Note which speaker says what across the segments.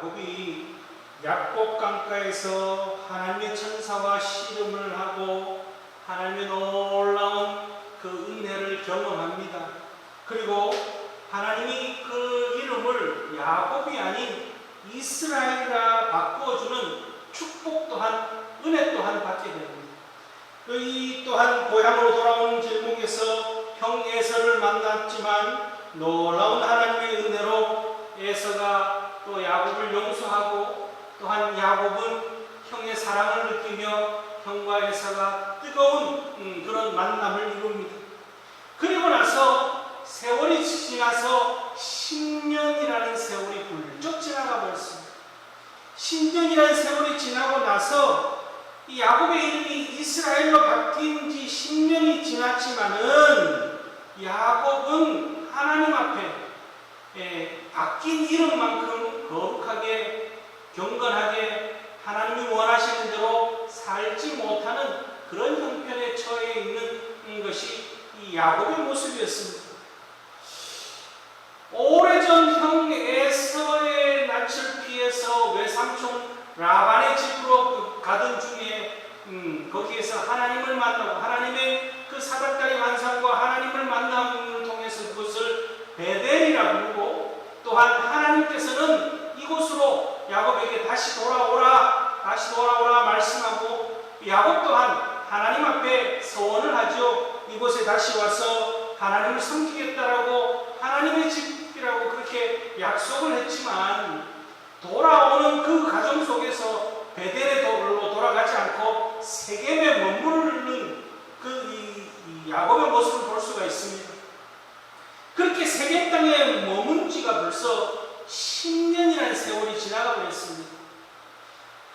Speaker 1: 야곱이 야곱 강가에서 하나님의 천사와 씨름을 하고 하나님의 놀라운 그 은혜를 경험합니다. 그리고 하나님이 그 이름을 야곱이 아닌 이스라엘이라 바꾸어주는 축복 또한, 은혜 또한 받게 됩니다. 이 또한 고향으로 돌아오는 길목에서 형 에서를 만났지만 놀라운 하나님의 은혜로 에서가 또 야곱을 용서하고, 또한 야곱은 형의 사랑을 느끼며 형과 에서가 뜨거운 그런 만남을 이룹니다. 그리고 나서 세월이 지나서 10년이라는 세월이 훌쩍 지나가 버렸습니다. 10년이라는 세월이 지나고 나서 이 야곱의 이름이 이스라엘로 바뀐 지 10년이 지났지만은 야곱은 하나님 앞에 바뀐 이름만큼 거룩하게 경건하게 하나님이 원하시는 대로 살지 못하는 그런 형편에 처해 있는 것이 이 야곱의 모습이었습니다. 오래전 형 에서의 낯을 피해서 외삼촌 라반의 집으로 가던 중에 거기에서 하나님을 만나고 하나님의 그 사닥다리 환상과 하나님을 만남을 통해서 그것을 베델이라 부르고, 또한 하나님께서는 이곳으로 야곱에게 다시 돌아오라 말씀하고, 야곱 또한 하나님 앞에 서원을 하죠. 이곳에 다시 와서 하나님을 섬기겠다라고 하나님의 집이라고 그렇게 약속을 했지만, 돌아오는 그 과정 속에서 베델에 돌아가지 않고 세겜에 머무르는 이 야곱의 모습을 볼 수가 있습니다. 그렇게 세겜 땅에 머문 지가 벌써 10년이라는 세월이 지나가 버렸습니다.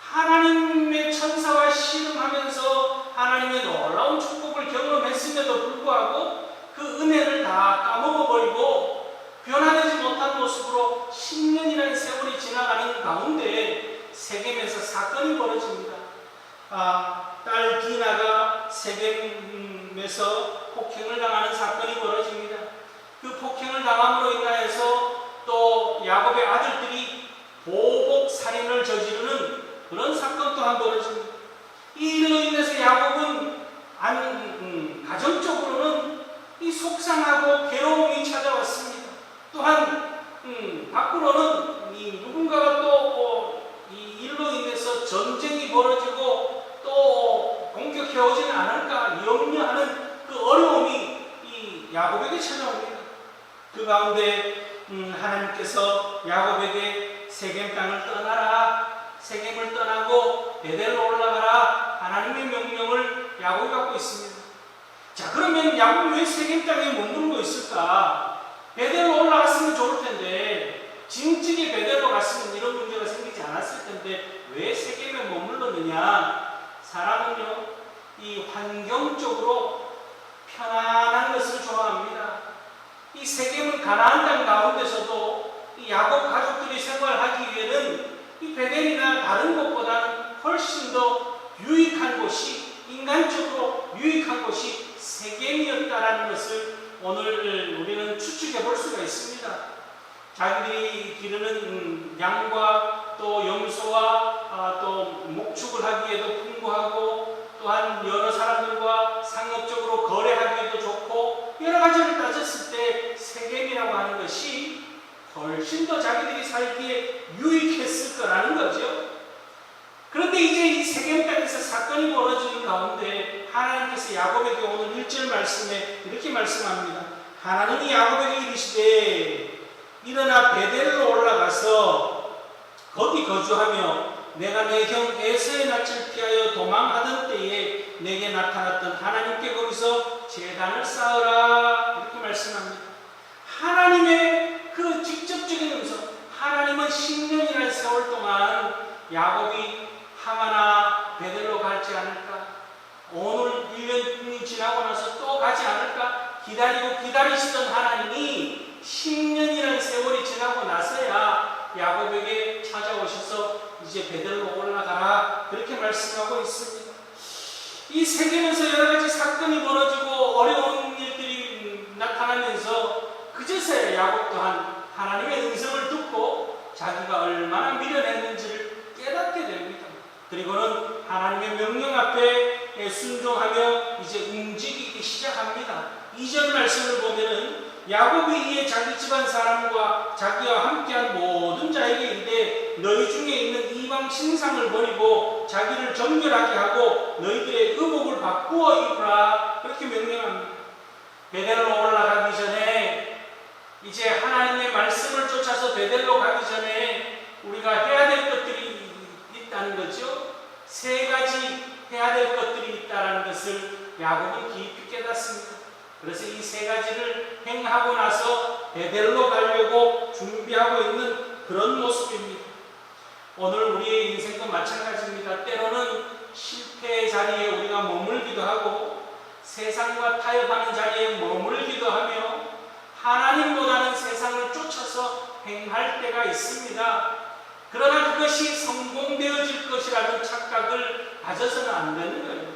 Speaker 1: 하나님의 천사와 씨름하면서 하나님의 놀라운 축복을 경험했음에도 불구하고 그 은혜를 다 까먹어버리고 변화되지 못한 모습으로 10년이라는 세월이 지나가는 가운데 세겜에서 사건이 벌어집니다. 딸 디나가 세겜에서 폭행을 당하는 사건이 벌어집니다. 그 폭행을 당함으로 인하여서 또 야곱의 아들들이 보복 살인을 저지르는 그런 사건 또한 벌어집니다. 이 일로 인해서 야곱은 가정적으로는 이 속상하고 괴로움이 찾아왔습니다. 또한 밖으로는 누군가가 또 이 일로 인해서 전쟁이 벌어지고 또 공격해오지는 않을까 염려하는 그 어려움이 이 야곱에게 찾아옵니다. 그 가운데 하나님께서 야곱에게 세겜 땅을 떠나라, 세겜을 떠나고 베델로 올라가라, 하나님의 명령을 야곱이 받고 있습니다. 자, 그러면 야곱이 왜 세겜 땅에 머무르고 있을까? 베델로 올라갔으면 좋을 텐데, 진즉에 베델로 갔으면 이런 문제가 생기지 않았을 텐데 왜 세겜에 머물렀느냐? 사람은요, 이 환경적으로 편안한 것을 좋아합니다. 이 세겜은 가나안 땅 가운데서도 이 야곱 가족들이 생활하기 위해는 이 베델이나 다른 곳보다는 훨씬 더 유익한 곳이, 인간적으로 유익한 곳이 세겜이었다라는 것을 오늘 우리는 추측해 볼 수가 있습니다. 자기들이 기르는 양과 또 염소와 또 목축을 하기에도 풍부하고, 또한 여러 사람들과 상업적으로 거래하기에도 좋고, 여러 가지를 따졌을 때 세겜이라고 하는 것이 훨씬 더 자기들이 살기에 유익했을 거라는 거죠. 그런데 이제 이 세겜 땅에서 사건이 벌어지는 가운데 하나님께서 야곱에게 오늘 1절 말씀에 이렇게 말씀합니다. 하나님이 야곱에게 이르시되 일어나 베델로 올라가서 거기 거주하며 내가 내 형 에서의 낯을 피하여 도망하던 때에 내게 나타났던 하나님께 거기서 제단을 쌓으라, 이렇게 말씀합니다. 하나님의 그 직접적인 음성, 하나님은 10년이라는 세월 동안 야곱이 하마나 베델로 갈지 않을까, 오늘 1년이 지나고 나서 또 가지 않을까 기다리고 기다리시던 하나님이 10년이라는 세월이 지나고 나서야 야곱에게 찾아오셔서 이제 베델로 올라가라, 그렇게 말씀하고 있습니다. 이 세계에서 여러 가지 사건이 벌어지고 어려운 일들이 나타나면서 그제서야 야곱 또한 하나님의 음성을 듣고 자기가 얼마나 미련해 하나님의 명령 앞에 순종하며 이제 움직이기 시작합니다. 2절 말씀을 보면은 야곱이 이에 자기 집안 사람과 자기와 함께한 모든 자에게 이르되 너희 중에 있는 이방 신상을 버리고 자기를 정결하게 하고 너희들의 의복을 바꾸어 입으라. 그렇게 명령합니다. 베델로 올라가기 전에 이제 하나님의 말씀을 쫓아서 베델로 가기 전에 우리가 해야 될 것들이 있다는 거죠. 3가지 해야 될 것들이 있다는 것을 야곱은 깊이 깨닫습니다. 그래서 이 3가지를 행하고 나서 베델로 가려고 준비하고 있는 그런 모습입니다. 오늘 우리의 인생도 마찬가지입니다. 때로는 실패의 자리에 우리가 머물기도 하고 세상과 타협하는 자리에 머물기도 하며 하나님보다는 세상을 쫓아서 행할 때가 있습니다. 그러나 그것이 성공되어질 것이라는 착각을 가져서는 안 되는 거예요.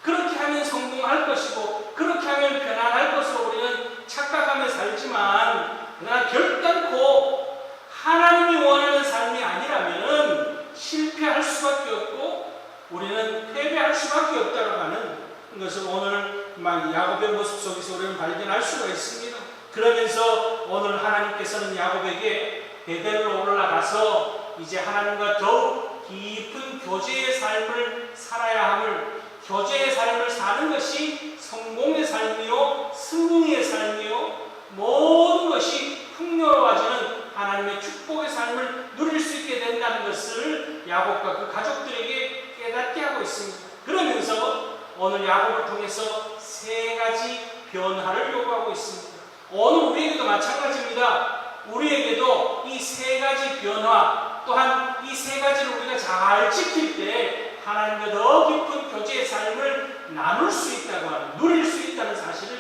Speaker 1: 그렇게 하면 성공할 것이고 그렇게 하면 편안할 것으로 우리는 착각하며 살지만, 그러나 결단코 하나님이 원하는 삶이 아니라면 실패할 수밖에 없고 우리는 패배할 수밖에 없다고 하는 것을 오늘 야곱의 모습 속에서 우리는 발견할 수가 있습니다. 그러면서 오늘 하나님께서는 야곱에게 베델로 올라가서 이제 하나님과 더욱 깊은 교제의 삶을 살아야 함을, 교제의 삶을 사는 것이 성공의 삶이요 승리의 삶이요 모든 것이 풍요로워지는 하나님의 축복의 삶을 누릴 수 있게 된다는 것을 야곱과 그 가족들에게 깨닫게 하고 있습니다. 그러면서 오늘 야곱을 통해서 3가지 변화를 요구하고 있습니다. 오늘 우리에게도 마찬가지입니다. 우리에게도 이 3가지 변화, 또한 이 3가지를 우리가 잘 지킬 때 하나님과 더 깊은 교제의 삶을 나눌 수 있다고 하는, 누릴 수 있다는 사실을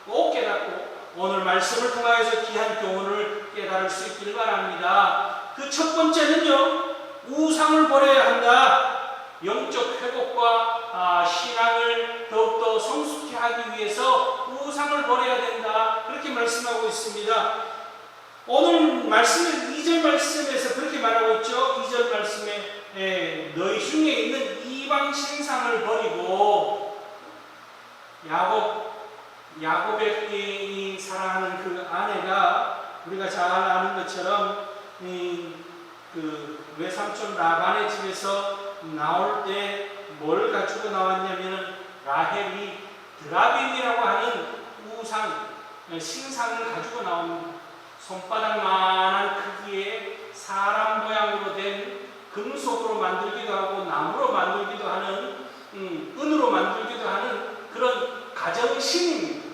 Speaker 1: 꼭 깨닫고 오늘 말씀을 통하여서 귀한 교훈을 깨달을 수 있기를 바랍니다. 그 첫 번째는요, 우상을 버려야 한다. 영적 회복과 신앙을 더욱더 성숙히 하기 위해서 우상을 버려야 된다. 그렇게 말씀하고 있습니다. 오늘 말씀에 2절 말씀에서 그렇게 말하고 있죠. 2절 말씀에 너희 중에 있는 이방 신상을 버리고, 야곱의 사랑하는 그 아내가 우리가 잘 아는 것처럼 그 외삼촌 라반의 집에서 나올 때 뭘 가지고 나왔냐면 라헬이 드라빔이라고 하는 우상 신상을 가지고 나옵니다. 손바닥만한 크기의 사람 모양으로 된, 금속으로 만들기도 하고 나무로 만들기도 하는, 은으로 만들기도 하는 그런 가정신입니다.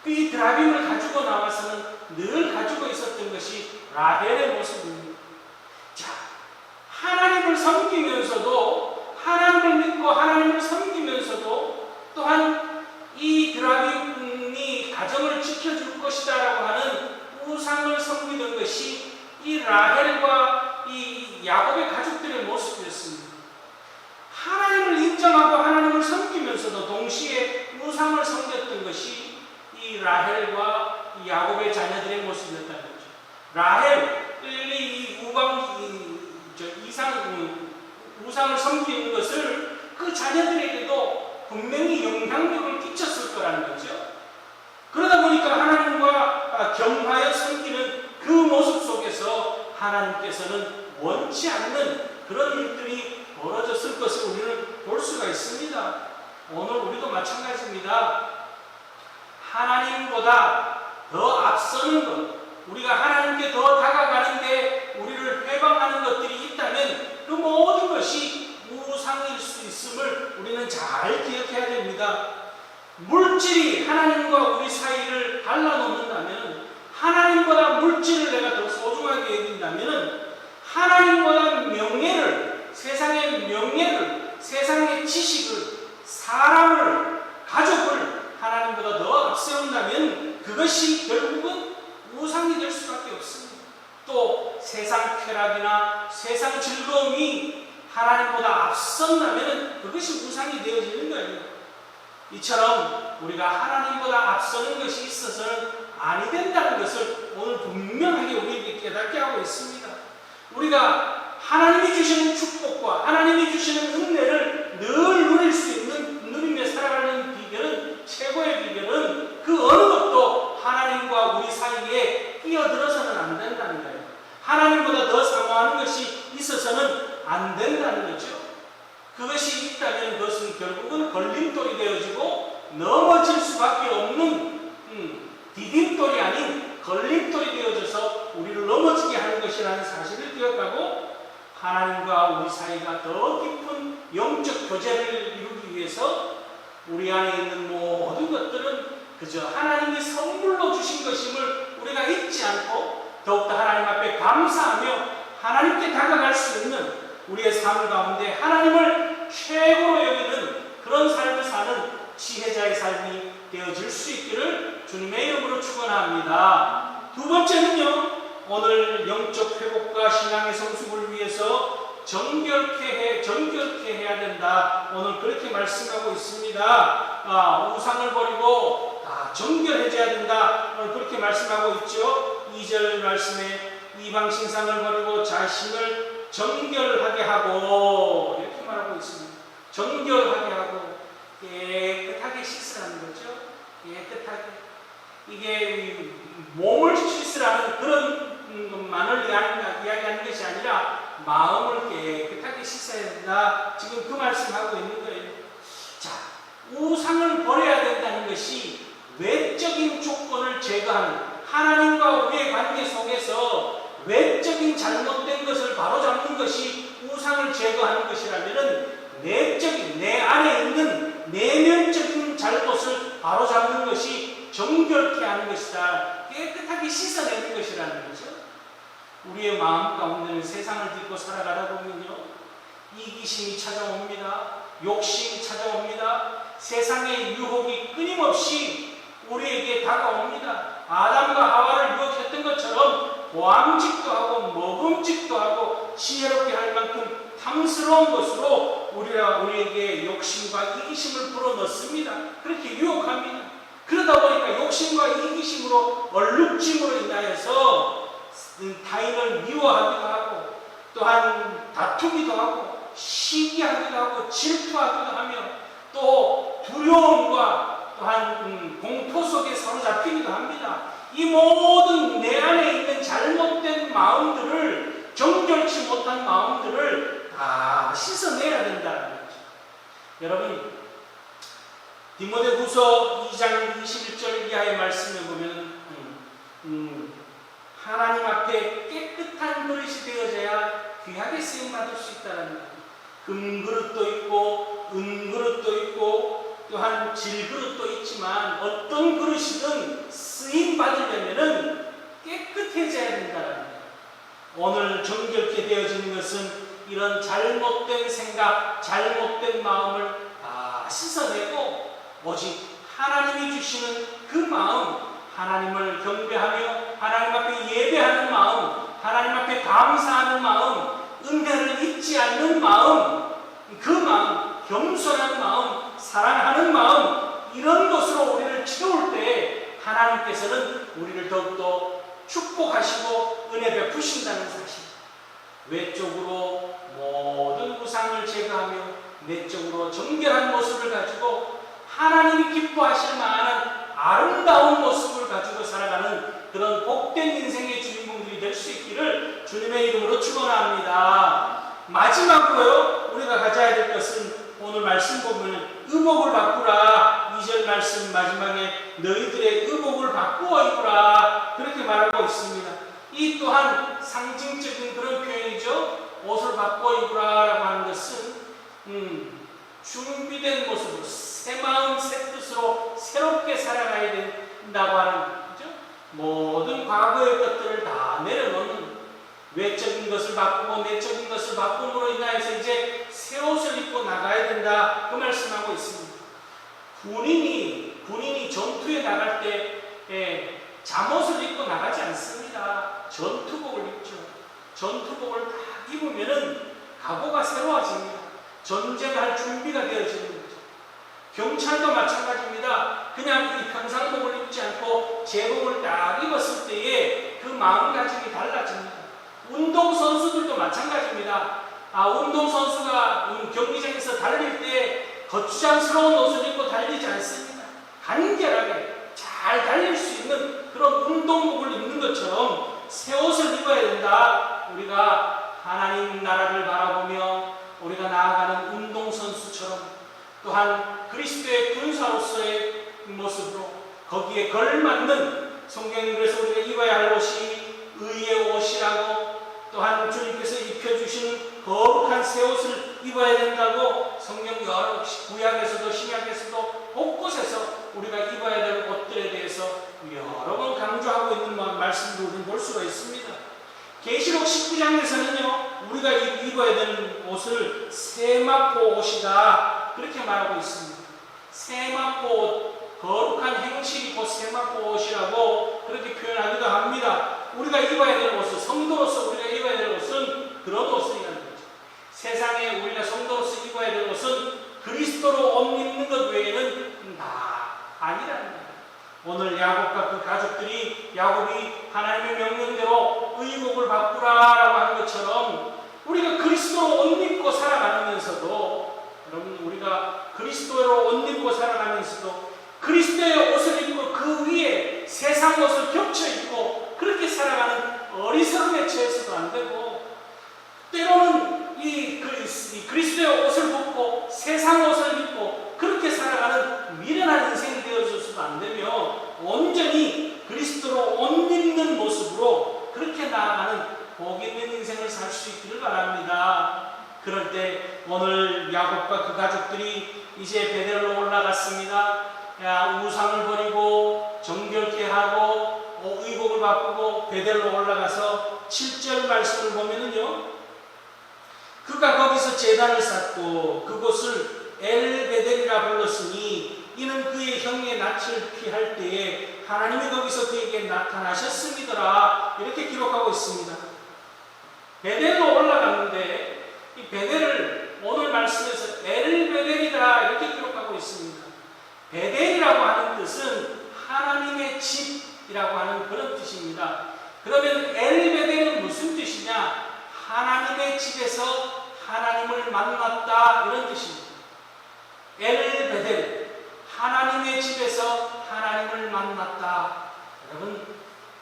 Speaker 1: 이 드라빔을 가지고 나와서는 늘 가지고 있었던 것이 라헬의 모습입니다. 자, 하나님을 섬기면서도, 하나님을 믿고 하나님을 섬기면서도 또한 이 드라빔이 가정을 지켜줄 것이다 라고 하는 우상을 섬기는 것이 이 라헬과 이 야곱의 가족들의 모습이었습니다. 하나님을 인정하고 하나님을 섬기면서도 동시에 우상을 섬겼던 것이 이 라헬과 이 야곱의 자녀들의 모습이었다는 거죠. 라헬이 우상을 섬기는 것을 그 자녀들에게도 분명히 영향력을 끼쳤을 거라는 거죠. 그러다 보니까 하나님과 겸하여 섬기는 그 모습 속에서 하나님께서는 원치 않는 그런 일들이 벌어졌을 것을 우리는 볼 수가 있습니다. 오늘 우리도 마찬가지입니다. 하나님보다 더 앞서는 것, 우리가 하나님께 더 다가가는데 우리를 회방하는 것들이 있다면 그 모든 것이 우상일 수 있음을 우리는 잘 기억해야 됩니다. 물질이 하나님과 우리 사이를 갈라놓는다면, 하나님보다 물질을 내가 더 소중하게 여긴다면, 하나님보다 명예를, 세상의 지식을, 사람을, 가족을 하나님보다 더 앞세운다면 그것이 결국은 우상이 될 수밖에 없습니다. 또 세상 쾌락이나 세상 즐거움이 하나님보다 앞선다면 그것이 우상이 되어지는 거예요. 이처럼 우리가 하나님보다 앞서는 것이 있어서는 아니 된다는 것을 오늘 분명하게 우리에게 깨닫게 하고 있습니다. 우리가 하나님이 주시는 축복과 하나님이 주시는 은혜를 늘 누릴 수 있는, 누리며 살아가는 비결은, 최고의 비결은 그 어느 것도 하나님과 우리 사이에 끼어들어서는 안 된다는 거예요. 하나님보다 더 사모하는 것이 있어서는 안 된다는 거죠. 그것이 있다면 그것은 결국은 걸림돌이 되어지고 넘어질 수밖에 없는 디딤돌이 아닌 걸림돌이 되어져서 우리를 넘어지게 하는 것이라는 사실을 기억하고, 하나님과 우리 사이가 더 깊은 영적 교제를 이루기 위해서 우리 안에 있는 모든 것들은 그저 하나님이 선물로 주신 것임을 우리가 잊지 않고 더욱더 하나님 앞에 감사하며 하나님께 다가갈 수 있는 우리의 삶 가운데 하나님을 최고로 여기는 그런 삶을 사는 지혜자의 삶이 되어질 수 있기를 주님의 이름으로 축원합니다. 두 번째는요, 오늘 영적 회복과 신앙의 성숙을 위해서 정결케 해야 된다. 오늘 그렇게 말씀하고 있습니다. 우상을 버리고 정결해져야 된다. 오늘 그렇게 말씀하고 있죠. 2절 말씀에 이방 신상을 버리고 자신을 정결하게 하고, 이렇게 말하고 있습니다. 정결하게 하고 깨끗하게 씻으라는 거죠. 깨끗하게. 이게 몸을 씻으라는 그런 것만을 이야기하는 것이 아니라 마음을 깨끗하게 씻어야 된다. 지금 그 말씀하고 있는 거예요. 자, 우상을 버려야 된다는 것이 외적인 조건을 제거하는, 하나님과 우리의 관계 속에서 외적인 잘못된 것을 바로잡는 것이 우상을 제거하는 것이라면, 내적인, 내 안에 있는 내면적인 잘못을 바로잡는 것이 정결케 하는 것이다. 깨끗하게 씻어내는 것이라는 거죠. 우리의 마음 가운데는 세상을 딛고 살아가다 보면요, 이기심이 찾아옵니다. 욕심이 찾아옵니다. 세상의 유혹이 끊임없이 우리에게 다가옵니다. 아담과 하와를 유혹했던 것처럼 보암직도 하고 먹음직도 하고 지혜롭게 할 만큼 탐스러운 것으로 우리에게 욕심과 이기심을 불어넣습니다. 그렇게 유혹합니다. 그러다 보니까 욕심과 이기심으로 얼룩짐으로 인하여서 타인을 미워하기도 하고, 또한 다투기도 하고 시기하기도 하고 질투하기도 하며, 또 두려움과 또한 공포 속에 사로잡히기도 합니다. 이 모든 내 안에 있는 잘못된 마음들을, 정결치 못한 마음들을 다 씻어내야 된다는 거죠. 여러분, 디모데후서 2장 21절 이하의 말씀을 보면 하나님 앞에 깨끗한 그릇이 되어져야 귀하게 쓰임받을 수 있다는 거예요. 금그릇도 있고 은그릇도 있고 또한 질그릇도 있지만 어떤 그릇이든 쓰임받으려면 깨끗해져야 된다는 거예요. 오늘 정결케 되어지는 것은 이런 잘못된 생각, 잘못된 마음을 다 씻어내고 오직 하나님이 주시는 그 마음, 하나님을 경배하며 하나님 앞에 예배하는 마음, 하나님 앞에 감사하는 마음, 은혜를 잊지 않는 마음, 그 마음, 겸손한 마음, 사랑하는 마음, 이런 것으로 우리를 채울 때 하나님께서는 우리를 더욱더 축복하시고 은혜 베푸신다는 사실. 외적으로 모든 우상을 제거하며 내적으로 정결한 모습을 가지고 하나님이 기뻐하실 만한 아름다운 모습을 가지고 살아가는 그런 복된 인생의 주인공들이 될 수 있기를 주님의 이름으로 축원합니다. 마지막으로요, 우리가 가져야 될 것은 오늘 말씀 보면 의복을 바꾸라. 2절 말씀 마지막에 너희들의 의복을 바꾸어 입으라. 그렇게 말하고 있습니다. 이 또한 상징적인 그런 표현이죠. 옷을 바꾸어 입으라 라고 하는 것은 준비된 모습으로 새 마음 새 뜻으로 새롭게 살아가야 된다고 하는 거죠. 모든 과거의 것들을 다 내려놓는, 외적인 것을 바꾸고 내적인 것을 바꿈으로 인하여서 이제 새 옷을 입고 나가야 된다, 그 말씀하고 있습니다. 군인이 전투에 나갈 때 잠옷을 입고 나가지 않습니다. 전투복을 입죠. 전투복을 딱 입으면은 각오가 새로워집니다. 전쟁할 준비가 되어지는 거죠. 경찰도 마찬가지입니다. 그냥 이 평상복을 입지 않고 제복을 딱 입었을 때에 그 마음가짐이 달라집니다. 운동선수들도 마찬가지입니다. 운동선수가 경기장에서 달릴 때 거추장스러운 옷을 입고 달리지 않습니다. 간결하게 잘 달릴 수 있는 그런 운동복을 입는 것처럼 새 옷을 입어야 된다. 우리가 하나님 나라를 바라보며 우리가 나아가는 운동선수처럼 또한 그리스도의 군사로서의 모습으로 거기에 걸맞는 성경이 그래서 우리가 입어야 할 옷이 의의 옷이라고 또한 주님께서 입혀주신 거룩한 새 옷을 입어야 된다고 성경 여러 구약에서도 신약에서도 곳곳에서 우리가 입어야 될 옷들에 대해서 여러 번 강조하고 있는 말씀도 우리는 볼 수가 있습니다. 계시록 19장에서는요 우리가 입어야 되는 옷을 세마포 옷이다 그렇게 말하고 있습니다. 세마포 옷, 거룩한 행실이 곧 세마포 옷이라고 그렇게 표현하기도 합니다. 우리가 입어야 될 옷은 성도로서 우리가 입어야 될 옷은 그런 옷이라는 거죠. 세상에 우리가 성도로서 입어야 될 옷은 그리스도로 옷 입는 것 외에는 다 아니라는 거예요. 오늘 야곱과 그 가족들이 야곱이 하나님의 명령대로 의복을 바꾸라라고 하는 것처럼 우리가 그리스도로 옷 입고 살아가면서도 여러분 우리가 그리스도로 옷 입고 살아가면서도 그리스도의 옷을 입고 그 위에 세상 옷을 겹쳐 입고 그렇게 살아가는 어리석음에 처해서도 안 되고 때로는 이 그리스도의 옷을 벗고 세상 옷을 입고 그렇게 살아가는 미련한 인생이 되어져서도 안 되며 온전히 그리스도로 옷 입는 모습으로 그렇게 나아가는 복 있는 인생을 살 수 있기를 바랍니다. 그럴 때 오늘 야곱과 그 가족들이 이제 베델로 올라갔습니다. 우상을 버리고 정결케 하고 의복을 바꾸고 베델로 올라가서 7절 말씀을 보면은요 그가 거기서 제단을 쌓고 그곳을 엘베델이라 불렀으니 이는 그의 형의 낯을 피할 때에 하나님이 거기서 그에게 나타나셨음이더라 이렇게 기록하고 있습니다. 베델로 올라갔는데 이 베델을 오늘 말씀에서 엘베델이다 이렇게 기록하고 있습니다. 베델이라고 하는 뜻은 하나님의 집이라고 하는 그런 뜻입니다. 그러면 엘베델은 무슨 뜻이냐? 하나님의 집에서 하나님을 만났다 이런 뜻입니다. 엘베델 하나님의 집에서 하나님을 만났다. 여러분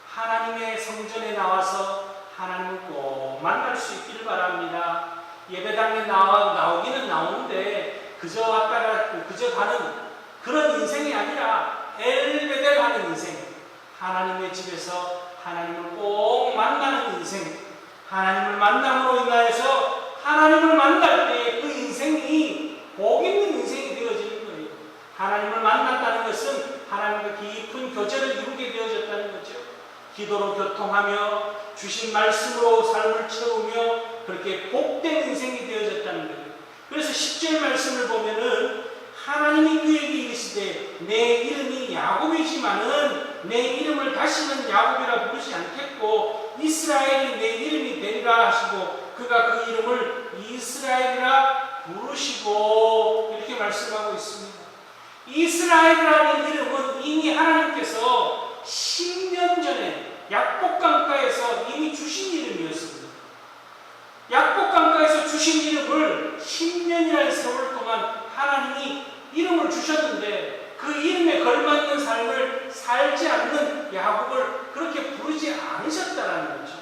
Speaker 1: 하나님의 성전에 나와서 하나님을 꼭 만날 수 있기를 바랍니다. 예배당에 나오기는 나오는데 그저 왔다가 그저 가는 그런 인생이 아니라 엘베델 하는 인생, 하나님의 집에서 하나님을 꼭 만나는 인생, 하나님을 만남으로 인하여서 하나님을 만날 때 그 인생이 복 있는 인생이 되어지는 거예요. 하나님을 만났다는 것은 하나님과 깊은 교제를 이루게 되어졌다는 거죠. 기도로 교통하며 주신 말씀으로 삶을 채우며 그렇게 복된 인생이 되어졌다는 거예요. 그래서 10절 말씀을 보면은 하나님이 그에게 이르시되 내 이름이 야곱이지만은 내 이름을 다시는 야곱이라 부르지 않겠고 이스라엘이 내 이름이 되리라 하시고 그가 그 이름을 이스라엘이라 부르시고 이렇게 말씀하고 있습니다. 이스라엘이라는 이름은 이미 하나님께서 10년 전에 약복강가에서 이미 주신 이름이었습니다. 약복강가에서 주신 이름을 10년이라는 세월 동안 하나님이 이름을 주셨는데 그 이름에 걸맞는 삶을 살지 않는 야곱을 그렇게 부르지 않으셨다는 거죠.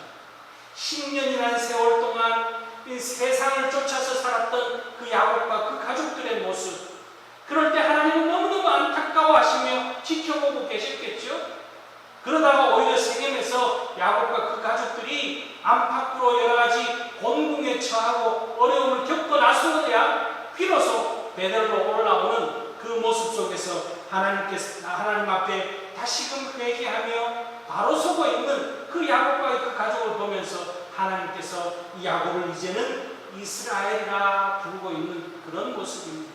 Speaker 1: 10년이라는 세월 동안 이 세상을 쫓아서 살았던 그 야곱과 그 가족들의 모습, 그럴 때 하나님은 너무너무 안타까워하시며 지켜보고 계셨겠죠. 그러다가 오히려 세겜에서 야곱과 그 가족들이 안팎으로 여러 가지 곤궁에 처하고 어려움을 겪고 나서야 비로소 베델로 올라오는 그 모습 속에서 하나님 앞에 다시금 회개하며 바로 서고 있는 그 야곱과 그 가족을 보면서 하나님께서 이 야곱을 이제는 이스라엘이라 부르고 있는 그런 모습입니다.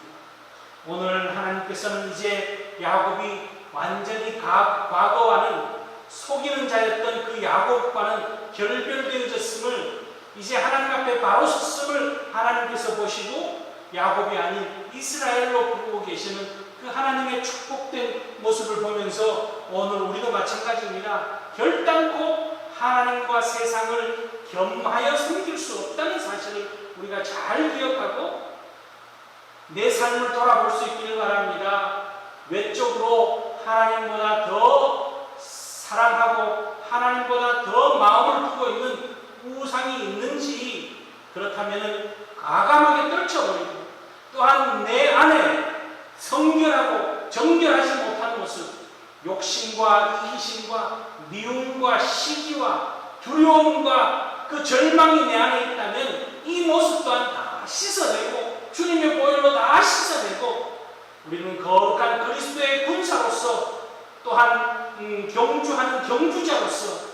Speaker 1: 오늘 하나님께서는 이제 야곱이 완전히 과거와는 속이는 자였던 그 야곱과는 결별되어졌음을 이제 하나님 앞에 바로 섰음을 하나님께서 보시고 야곱이 아닌 이스라엘로 부르고 계시는 그 하나님의 축복된 모습을 보면서 오늘 우리도 마찬가지입니다. 결단코 하나님과 세상을 겸하여 섬길 수 없다는 사실을 우리가 잘 기억하고 내 삶을 돌아볼 수 있기를 바랍니다. 외적으로 하나님보다 더 사랑하고 하나님보다 더 마음을 두고 있는 우상이 있는지, 그렇다면 과감하게 떨쳐버리고, 또한 내 안에 성결하고 정결하지 못한 모습, 욕심과 이기심과 미움과 시기와 두려움과 그 절망이 내 안에 있다면 이 모습 또한 다 씻어내고 주님의 보혈로 다 씻어내고 우리는 거룩한 그리스도의 군사로서, 또한 경주하는 경주자로서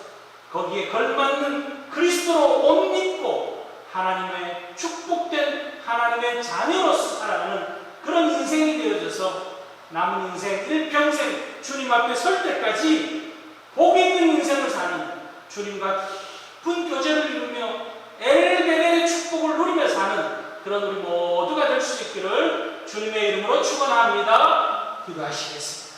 Speaker 1: 거기에 걸맞는 그리스도로 옷 입고 하나님의 축복된 하나님의 자녀로서 살아가는 그런 인생이 되어져서 남은 인생 일평생 주님 앞에 설 때까지 복 있는 인생을 사는, 주님과 깊은 교제를 이루며 엘베델의 축복을 누리며 사는 그런 우리 모두가 될 수 있기를 주님의 이름으로 축원합니다. 기도하시겠습니다.